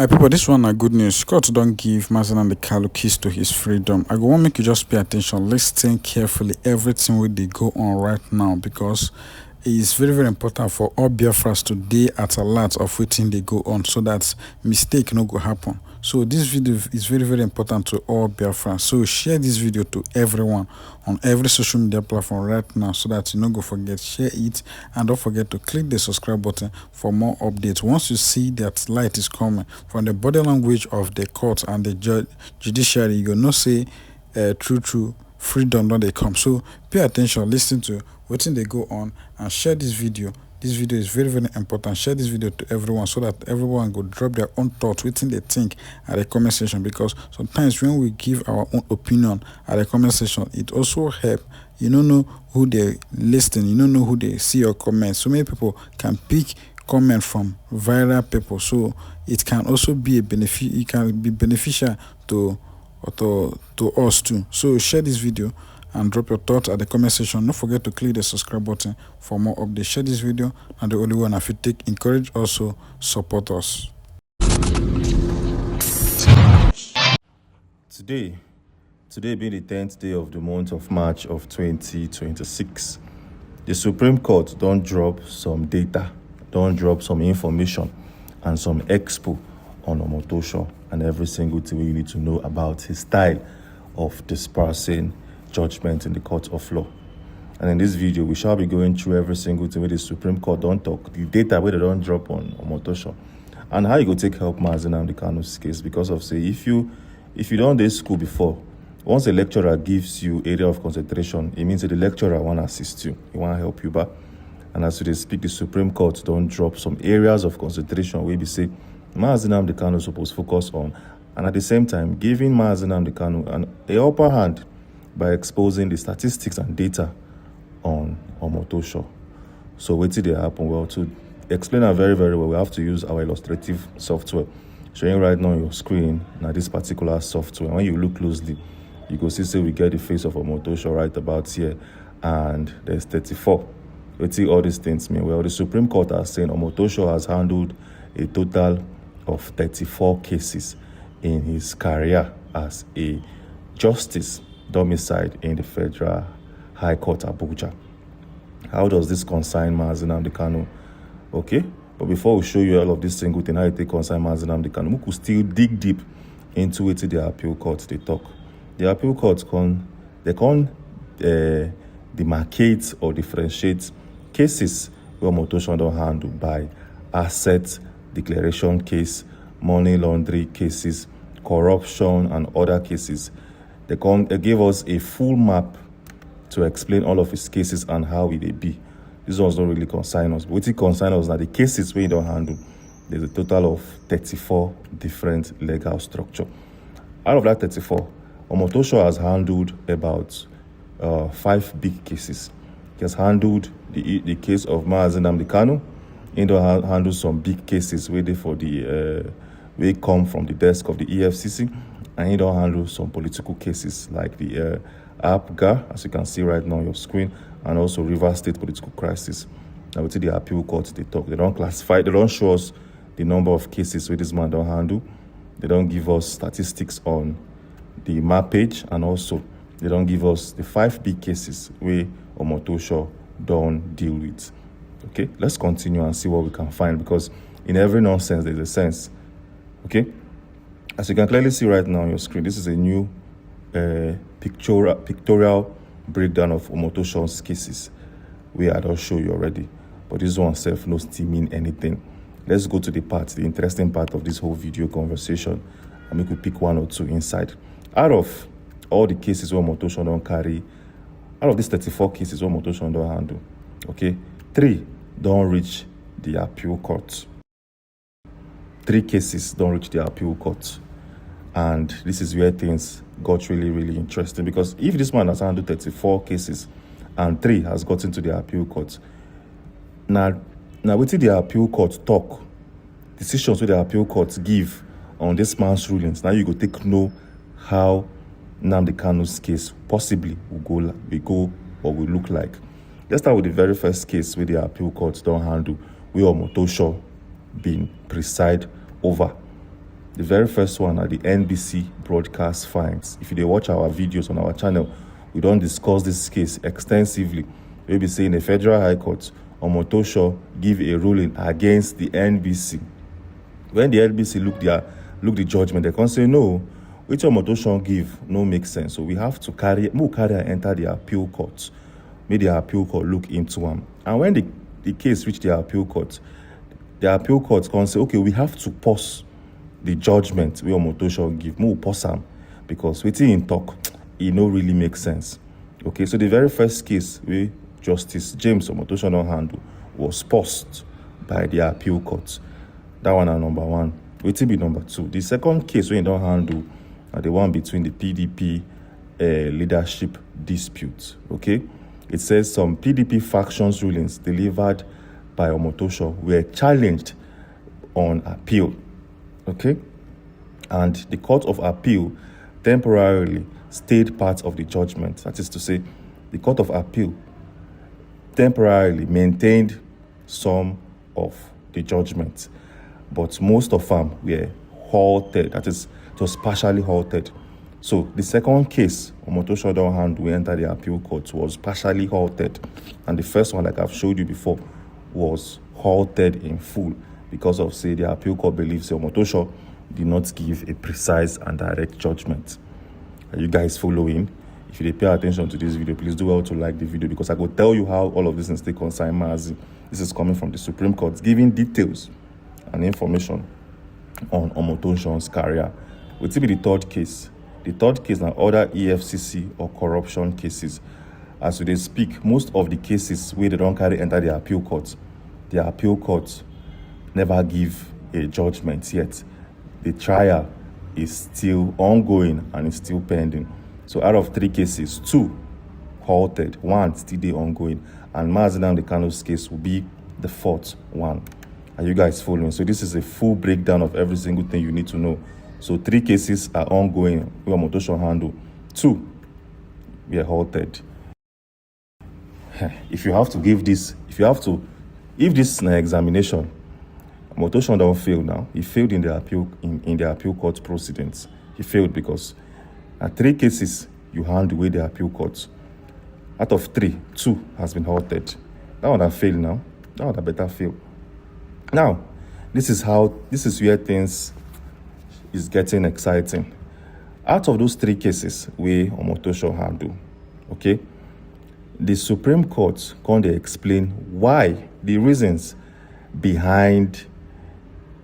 My people, this one na good news. Court don't give Nnamdi Kanu keys to his freedom. I go want make you just pay attention. Listen carefully everything wey dey go on right now, because it is very very important for all Biafras to dey at alert of wetin dey go on, so that mistake no go happen. So this video is very very important to all Biafras. So share this video to everyone on every social media platform right now, so that you no go forget. Share it, and don't forget to click the subscribe button for more updates. Once you see that light is coming from the body language of the court and the judiciary, you go know say true freedom don dey come. So pay attention, listen to wetin dey go on, and share this video. This video is very very important. Share this video to everyone, so that everyone go drop their own thoughts, wetin they think at the comment section. Because sometimes when we give our own opinion at the comment section, it also help. You don't know who they listen, you don't know who they see your comments. So many people can pick comment from viral people, so it can also be a benefit. It can be beneficial to us too. So share this video and drop your thoughts at the comment section. Don't forget to click the subscribe button for more updates. Share this video, and the only one if you take encourage, also support us. Today being the 10th day of the month of March of 2026, the Supreme Court don't drop some data, don't drop some information and some expo on Omotosho and every single thing you need to know about his style of dispersing judgment in the court of law. And in this video, we shall be going through every single thing where the Supreme Court don't talk, the data where they don't drop on Omotosho, and how you go take help Nnamdi Kanu's case. Because of say, if you don't do school before, once a lecturer gives you area of concentration, it means that the lecturer want to assist you, he want to help you back. And as they speak, the Supreme Court don't drop some areas of concentration where we say Nnamdi Kanu is supposed to focus on, and at the same time giving Nnamdi Kanu an upper hand by exposing the statistics and data on Omotosho. So what did they happen? Well, to explain that very very well, we have to use our illustrative software showing right now on your screen. Now this particular software, when you look closely, you go see we get the face of Omotosho right about here, and there's 34. Let's see all these things mean. Well, the Supreme Court has saying Omotosho has handled a total of 34 cases in his career as a justice domiciled in the Federal High Court Abuja. How does this concern Nnamdi Kanu? Okay, but before we show you all of this single thing, how it concern Nnamdi Kanu, we could still dig deep into it. The appeal court they talk. The appeal court demarcate or differentiate cases where Omotosho don't handle by asset declaration case, money laundering cases, corruption, and other cases. They gave us a full map to explain all of his cases and how it be. This ones don't really concern us. But what it concern us now, the cases we don't handle, there's a total of 34 different legal structure. Out of that 34, Omotosho has handled about 5 big cases. He has handled the case of Nnamdi Kanu. He don't handle some big cases where they for the we come from the desk of the EFCC, and he don't handle some political cases like the APGA, as you can see right now on your screen, and also Rivers State political crisis. Now we see the appeal court they talk. They don't classify. They don't show us the number of cases where this man don't handle. They don't give us statistics on the map page, and also they don't give us the 5 big cases where Omotosho don't deal with. Okay, let's continue and see what we can find, because in every nonsense there's a sense. Okay, as you can clearly see right now on your screen, this is a new pictorial breakdown of Omotosho's cases where I don't show you already, but this one self no still mean anything. Let's go to the interesting part of this whole video conversation, and we could pick 1 or 2 inside. Out of all the cases where Omotosho don't carry, out of these 34 cases where Omotosho don't handle, okay, 3 don't reach the appeal court. 3 cases don't reach the appeal court. And this is where things got really, really interesting, because if this man has handled 34 cases and 3 has gotten to the appeal court, now we see the appeal court talk, decisions where the appeal court give on this man's rulings. Now you go take know how Nnamdi Kanu's case possibly will go or will look like. Let's start with the very first case where the appeal court don't handle, where Omotosho been preside over. The very first one are the NBC broadcast fines. If you dey watch our videos on our channel, we don't discuss this case extensively. We be saying the Federal High Court Omotosho give a ruling against the NBC. When the NBC look the judgment, they can say no, which Omotosho give no make sense. So we have to carry and enter the appeal court. May the appeal court look into them. And when the case reach the appeal court can say, okay, we have to pause the judgment we Omotosho give. We pause am because wetin in talk, it no really make sense. Okay, so the very first case we Justice James Omotosho don handle was paused by the appeal court. That one na number one. Wetin be number two? The second case we don handle na the one between the PDP leadership dispute. Okay, it says some PDP factions rulings delivered by Omotosho were challenged on appeal. Okay, and the Court of Appeal temporarily stayed part of the judgment. That is to say, the Court of Appeal temporarily maintained some of the judgment, but most of them were halted. That is, it was partially halted. So the second case Omotosho don handle we enter the appeal court was partially halted, and the first one, like I've showed you before, was halted in full because of say the appeal court believes Omotosho did not give a precise and direct judgment. Are you guys following? If you pay attention to this video, please do well to like the video because I will tell you how all of this things concern Mazi. This is coming from the Supreme Court, giving details and information on Omotosho's career. What will be the third case? The third case are other EFCC or corruption cases. As we speak, most of the cases where they don't carry enter the appeal court never give a judgment yet. The trial is still ongoing and is still pending. So out of 3 cases, 2 halted, 1 still ongoing, and Nnamdi Kanu's case will be the 4th one. Are you guys following? So this is a full breakdown of every single thing you need to know. So 3 cases are ongoing, where Omotosho handle. 2 were halted. If this is an examination, Omotosho don't fail now. He failed in the appeal court proceedings. He failed because at 3 cases you handle with the appeal court. Out of 3, 2 has been halted. That one I failed now. That one I better fail. Now, this is where things is getting exciting. Out of those 3 cases where Omotosho handle, okay, the Supreme Court can explain why, the reasons behind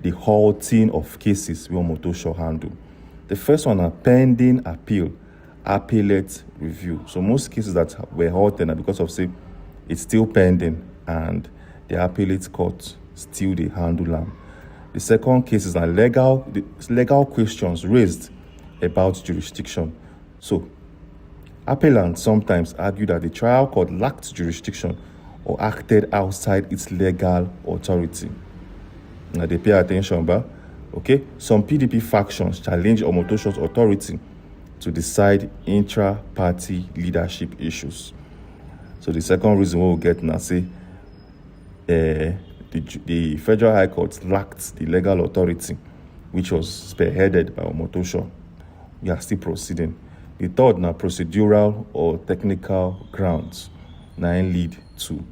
the halting of cases where Omotosho handle. The first one are pending appeal, appellate review. So most cases that were halted are because of say it's still pending and the appellate court still they handle them. The second case is legal questions raised about jurisdiction. So appellants sometimes argue that the trial court lacked jurisdiction or acted outside its legal authority. Now they pay attention, but okay, some PDP factions challenge Omotosho's authority to decide intra-party leadership issues. So the second reason we'll get now say the Federal High Court lacked the legal authority, which was spearheaded by Omotosho. We are still proceeding. The third now procedural or technical grounds now lead to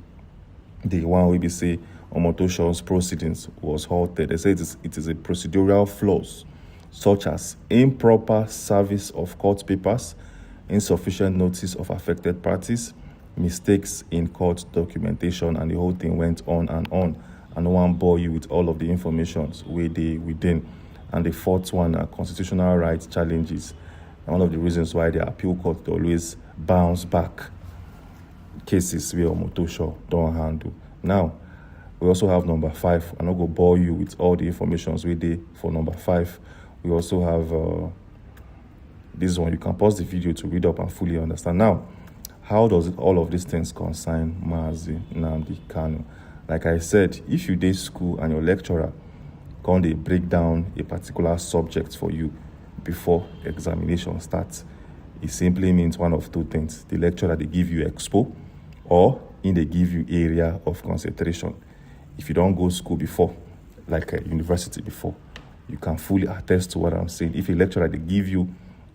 the one we be say Omotosho's proceedings was halted. They say it is a procedural flaws such as improper service of court papers, insufficient notice of affected parties, mistakes in court documentation, and the whole thing went on. And no one bore you with all of the informations within. And the fourth one are constitutional rights challenges. And one of the reasons why the appeal court always bounce back cases where Omotosho don't handle. Now, we also have number 5. I'm not going to bore you with all the informations we did for number 5. We also have this one. You can pause the video to read up and fully understand. Now, how does all of these things concern Mazi Nnamdi Kanu? Like I said, if you did school and your lecturer can't break down a particular subject for you before examination starts, it simply means one of 2 things. The lecturer, they give you expo, or they give you area of concentration. If you don't go school before, like a university before, you can fully attest to what I'm saying. If a lecturer, they give you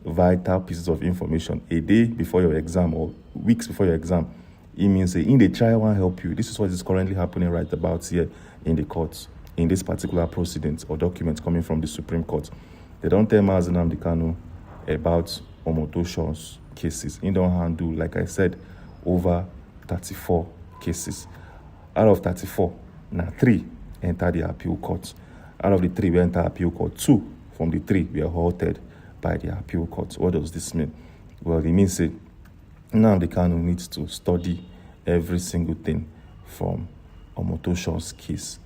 vital pieces of information a day before your exam or weeks before your exam, it means in the trial and help you. This is what is currently happening right about here in the courts, in this particular proceedings or documents coming from the Supreme Court. They don't tell Mazi Nnamdi Kanu about Omotosho's cases. He don't handle, like I said, over 34 cases. Out of 34, now 3 enter the appeal court. Out of the 3 we enter appeal court, 2 from the 3 were halted by the appeal court. What does this mean? Well, it means that Nnamdi Kanu needs to study every single thing from Omotosho's case.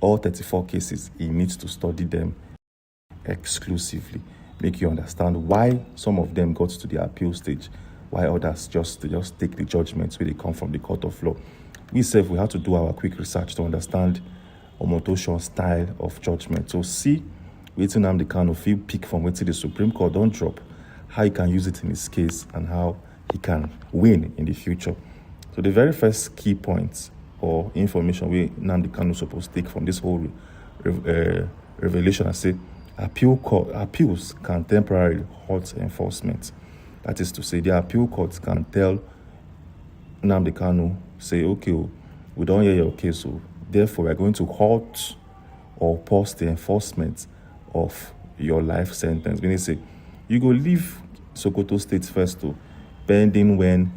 All 34 cases, he needs to study them exclusively. Make you understand why some of them got to the appeal stage, why others just take the judgments where they come from the court of law. We have to do our quick research to understand Omotosho's style of judgment. So see wetin Nnamdi Kanu fit pick from wetin the Supreme Court don't drop, how he can use it in his case and how he can win in the future. So the very first key point or information we Nnamdi Kanu supposed to take from this whole revelation, I say appeals can temporarily halt enforcement. That is to say, the appeal court can tell Nnamdi Kanu, say, okay, we don't hear your case, so therefore we're going to halt or pause the enforcement of your life sentence. Meaning say, you go leave Sokoto State first, pending when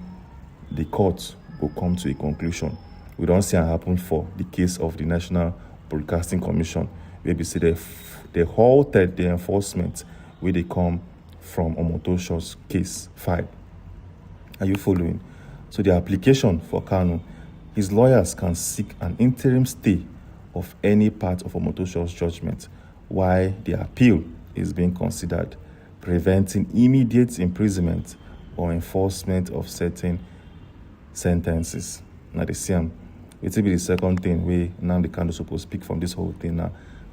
the court will come to a conclusion. We don't see it happen for the case of the National Broadcasting Commission, where we say they halted the enforcement where they come from Omotosho's case file. Are you following? So the application for Kanu, his lawyers can seek an interim stay of any part of Omotosho's judgment while the appeal is being considered, preventing immediate imprisonment or enforcement of certain sentences. Now, the same. It will be the second thing where Nnamdi Kanu supposed to speak from this whole thing now.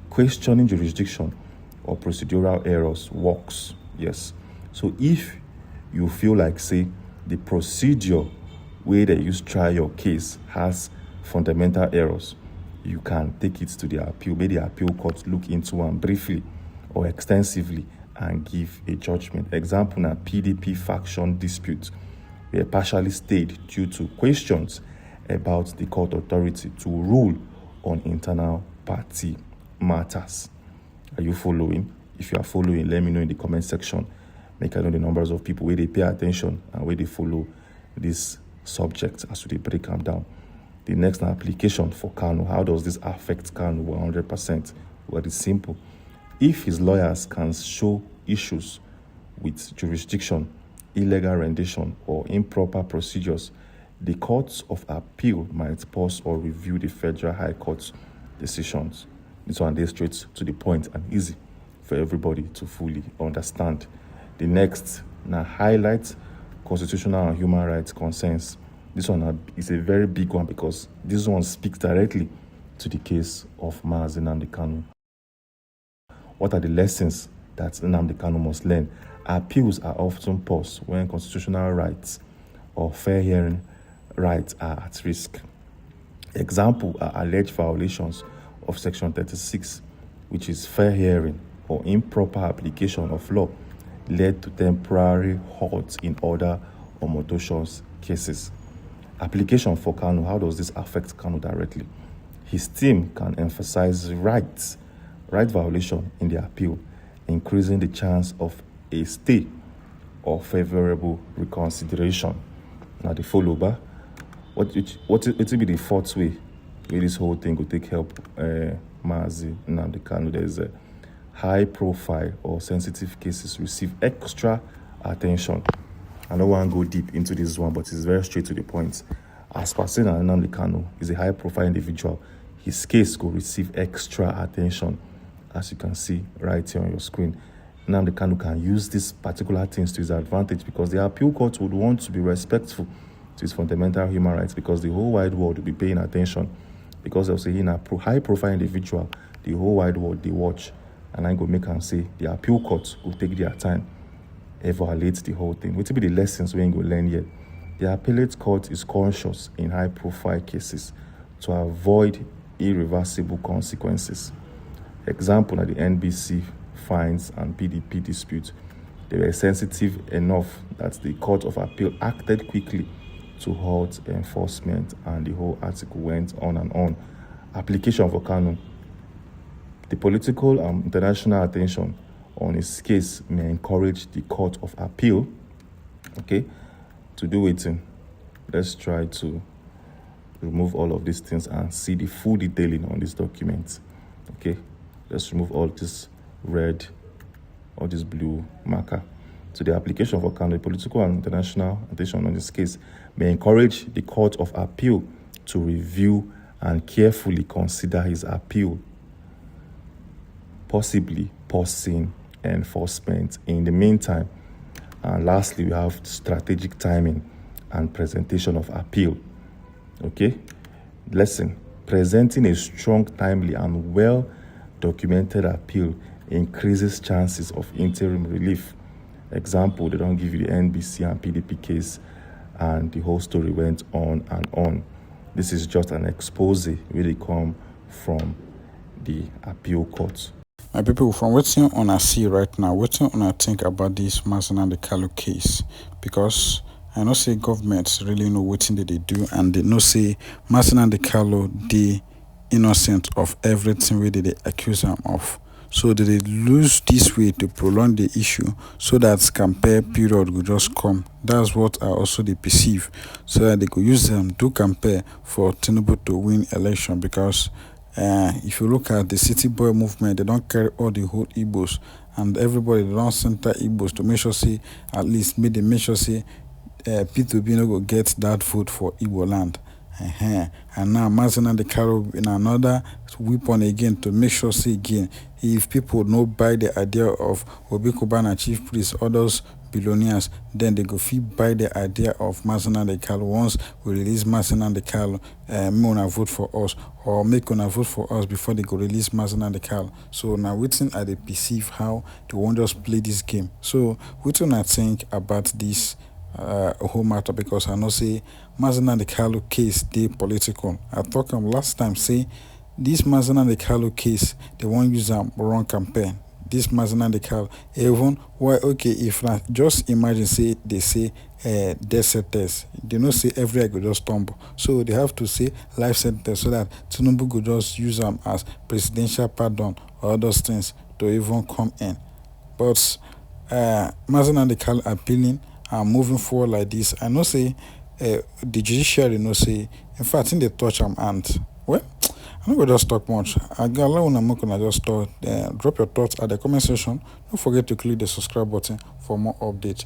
Questioning jurisdiction or procedural errors works. Yes. So if you feel like, say, the procedure where they use try your case has fundamental errors, you can take it to the appeal. May the appeal court look into one briefly or extensively and give a judgment. Example, na PDP faction dispute were partially stayed due to questions about the court authority to rule on internal party matters. Are you following? If you are following, let me know in the comment section. Make I know the numbers of people where they pay attention and where they follow this subject as they break them down. The next application for Kanu. How does this affect Kanu 100%? Well, it's simple. If his lawyers can show issues with jurisdiction, illegal rendition, or improper procedures, the courts of appeal might pause or review the Federal High Court's decisions. This one is straight to the point and easy for everybody to fully understand. The next, now highlight constitutional and human rights concerns. This one is a very big one because this one speaks directly to the case of Mazi Nnamdi Kanu. What are the lessons that Nnamdi Kanu must learn? Appeals are often paused when constitutional rights or fair hearing rights are at risk. Example are alleged violations of Section 36, which is fair hearing or improper application of law, led to temporary halt in other Omotosho's cases. Application for Kanu, how does this affect Kanu directly? His team can emphasize right violation in the appeal, increasing the chance of a stay or favorable reconsideration. Now the follow-up, what will be the fourth way where this whole thing will take help Mazi Nnamdi Kanu? There's a high profile or sensitive cases receive extra attention. I don't want to go deep into this one, but it's very straight to the point. As per saying Nnamdi Kanu is a high profile individual, his case will receive extra attention, as you can see right here on your screen. Nnamdi Kanu can use these particular things to his advantage because the appeal court would want to be respectful to his fundamental human rights, because the whole wide world will be paying attention. Because of saying a high profile individual, the whole wide world they watch, and I go make him say the appeal court will take their time, evaluate the whole thing. What will be the lessons we go learn here? The appellate court is conscious in high profile cases to avoid irreversible consequences. Example na the NBC fines and PDP dispute. They were sensitive enough that the Court of Appeal acted quickly to halt enforcement, and the whole article went on and on. Application for Kanu. The political and international attention on his case may encourage the Court of Appeal, okay, to do it. Let's try to remove all of these things and see the full detailing on this document. Okay, let's remove all this red or this blue marker. So the application for Kanu, political and international attention on this case may encourage the Court of Appeal to review and carefully consider his appeal, possibly pausing enforcement in the meantime. And lastly, we have strategic timing and presentation of appeal. Okay, lesson: presenting a strong, timely, and well-documented appeal increases chances of interim relief. Example, they don't give you the NBC and PDP case, and the whole story went on and on. This is just an expose where they come from the appeal court. My people, from wetin una see right now, wetin una think about this Nnamdi Kanu case? Because I know say government really know wetin they do, and they know say Nnamdi Kanu dey innocent of everything wey they accuse am of. So they lose this way to prolong the issue so that campaign period will just come. That's what I also they perceive. So that they could use them to campaign for Tinubu to win election, because if you look at the city boy movement, they don't carry all the whole Igbos, and everybody they don't center Igbos to make sure say at least make sure say P2B no go get that vote for Igbo land. And now Nnamdi Kanu in another weapon again to make sure say again, if people no buy the idea of Obi Kubana chief priest, others billionaires, then they go fit buy the idea of Nnamdi Kanu. Once we release Nnamdi Kanu, make una vote for us, or make una vote for us before they go release Nnamdi Kanu. So now wetin I dey perceive how they won't just play this game. So wetin I think about this whole matter, because I know say Nnamdi Kanu case dey political. I talk last time say this Nnamdi Kanu case they won't use am wrong campaign. This Nnamdi Kanu, even why okay, if not just imagine say they say death sentence, they know say every eye go just stumble. So they have to say life sentence so that Tinubu could just use them as presidential pardon or those things to even come in. But Nnamdi Kanu appealing and moving forward like this, I know say the judiciary know say, in fact, in the touch am and well, I'm not going to just talk much. I got alone. I'm not going to just talk. Drop your thoughts at the comment section. Don't forget to click the subscribe button for more updates.